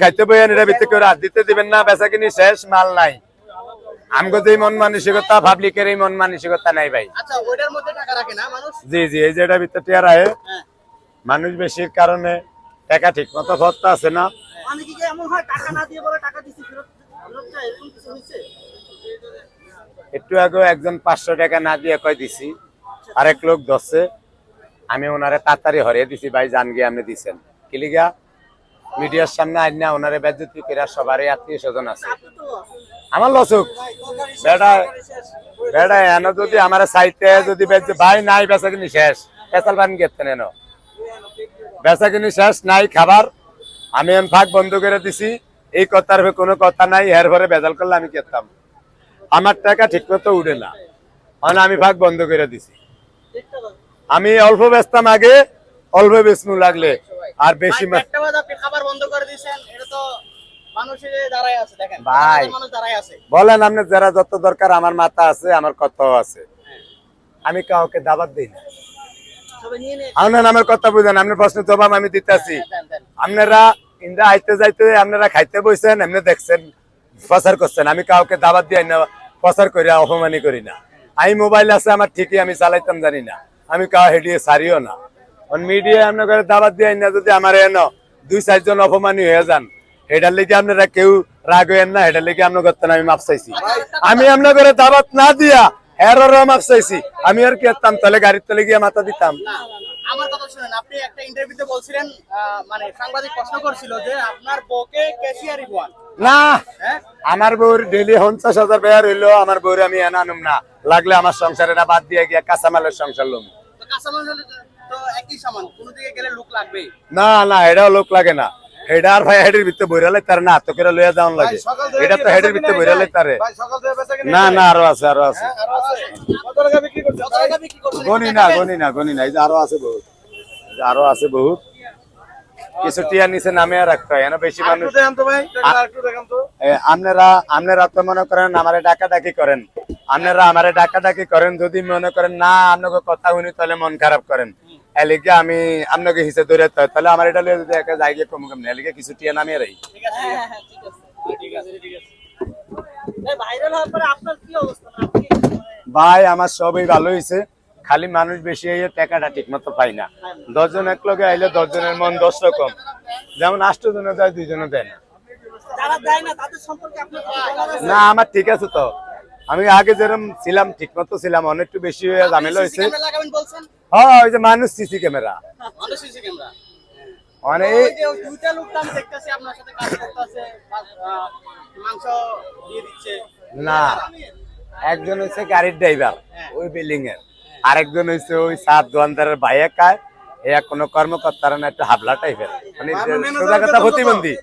খাইতে বইয়েন এটা ভিত্তি করে দিতে দিবেন না, বেচা কিনি শেষ, মাল নাই। আমগো যে মন মানসিকতা পাবলিকের এই মন মানসিকতা নাই ভাই। আচ্ছা ওইটার মধ্যে টাকা রাখে না মানুষ? জি জি, এই যে এটা ভিতরে টিয়া রাখে, মানুষ বেশির কারণে টাকা ঠিক মতো ভরতে আছে না। মানে কি এমন হয় টাকা না দিয়ে বলে টাকা দিছি ফেরত যায়, এরকম কিছু হইছে? একটু আগে একজন 500 টাকা না দিয়ে কয় দিছি, আরেক লোক ধরছে, আমি ওনারে তাড়াতাড়ি হরিয়ে দিছি, ভাই জান গিয়ে আপনি দিছেন কিলিগা মিডিয়ার সামনে আইন না ওনারে বেজ্জতি করে, সবারই আত্মীয় স্বজন আছে। আমার লসুক বেটা বেটা এনে যদি আমার চাইতে যদি ভাই নাই বেচা কিনি শেষ, পেশাল পানি গেতে নেন, বেচা কিনি শেষ নাই খাবার, আমি ফাঁক বন্ধ করে দিছি, এই কথার কোনো কথা নাই, এর পরে বেজাল করলে আমি খেতাম, আমার টাকা ঠিক মতো উঠে না, আমি ফাঁক বন্ধ করে দিছি। আমি অল্প বেচতাম আগে, অল্প বেচনু লাগলে আর বেশি খাবার বন্ধ করে দিয়েছেন, এটা তো মানুষের দাঁড়ায় আছে, দেখেন ভাই মানুষ দাঁড়ায় আছে। বলেন আপনি যারা যত দরকার, আমার মাথা আছে, আমার কথাও আছে, আমি কাউকে দাবাত দিই না। আপনার নামের কথা বুঝেন, আপনার প্রশ্নের জবাব আমি দিতেছি। আপনারা ইন্দা আইতে যাইতে আপনারা খাইতে বইছেন, এমনি দেখছেন প্রচার করছেন, আমি কাউকে দাবাত দিই না, প্রচার করি অপমানি করি না। আমি মোবাইল আছে আমার ঠিকই, আমি চালাইতাম জানি না, আমি কাউ হেডিয়ে সারিও না। মিডিয়া আপনার দাবাত দিয়ে না, যদি আমার এনো 2-4 জন অপমানী হয়ে যান, এটার লেগে আপনারা কেউ রাগ হইেন না, এটার লেগে আপনার করতেন আমি মাপ চাইছি। আমি আপনার করে দাবাত না দিয়া হেরোরও মাপ চাইছি, আমি আর কি করতাম, তাহলে গাড়ির তলে গিয়ে মাথা দিতাম। আমার কথা শুনেন, আপনি একটা ইন্টারভিউতে বলছিলেন, মানে সাংবাদিক প্রশ্ন করছিল যে আপনার বউকে ক্যাশিয়ারি বল না, আমার বউর ডেইলি 50,000 ব্যয় হইলো, আমার বউর আমি আনুম না, লাগলে আমার সংসারে না বাদ দিয়ে গিয়া কাঁচামালের সংসার লম। তো কাঁচামাল তো একই সমান, কোন দিকে গেলে লোক লাগবে না না, এটাও লোক লাগে না, এটা আর ভাই হেডের ভিতরে বইরালে তার না, তো করে লইয়া যাওয়ান লাগে, এটা তো হেডের ভিতরে বইরালে তারে। না না, আরো আছে, আরো আছে, গনি না গনি না গনি না, এই যে আরো আছে বহুত, আরো আছে বহুত, কিছু টিয়া নিচে নামে রাখতে হয়, বেশি মানুষ। আপনারা তো মনে করেন আমারে ডাকাডাকি করেন, আপনারা আমারে ডাকাডাকি করেন, যদি মনে করেন না আপনাকে কথা শুনি তাহলে মন খারাপ করেন, এলিগে আমি আপনাকে হিসেবে ধরে তাহলে আমার এটা যদি একটা জায়গায় কম কম এলিগে কিছু টিয়া নামিয়ে রাখি। ভাই আমার সবই ভালো হয়েছে, খালি মানুষ বেশি হয়ে টাকাটা ঠিক মতো পাই না। 10 জন এক লগে আইলে 10 জনের মন 10 রকম, যেমন 8 জনে যায় 2 জনে দেয় না। না আমার ঠিক আছে তো, আমি আগে যেরকম ছিলাম ঠিক মতো ছিলাম, অনেকটু বেশি হয়ে ঝামেলা হয়েছে। হ্যাঁ ওই যে মানুষ সিসি ক্যামেরা, অনেক দুইটা লোক আমি দেখতেছি আপনার সাথে কাজ করতেছে, মাংস দিয়ে দিচ্ছে। না, একজন হচ্ছে গাড়ির ড্রাইভার ওই বিল্ডিং এর, আরেকজন হচ্ছে ওই সাত দোকানদারের ভাইয়া কায়, এ কোনো কর্মকর্তারা না, একটু হাবলা টাইপের, মানে সোজা কথা প্রতিবন্ধী।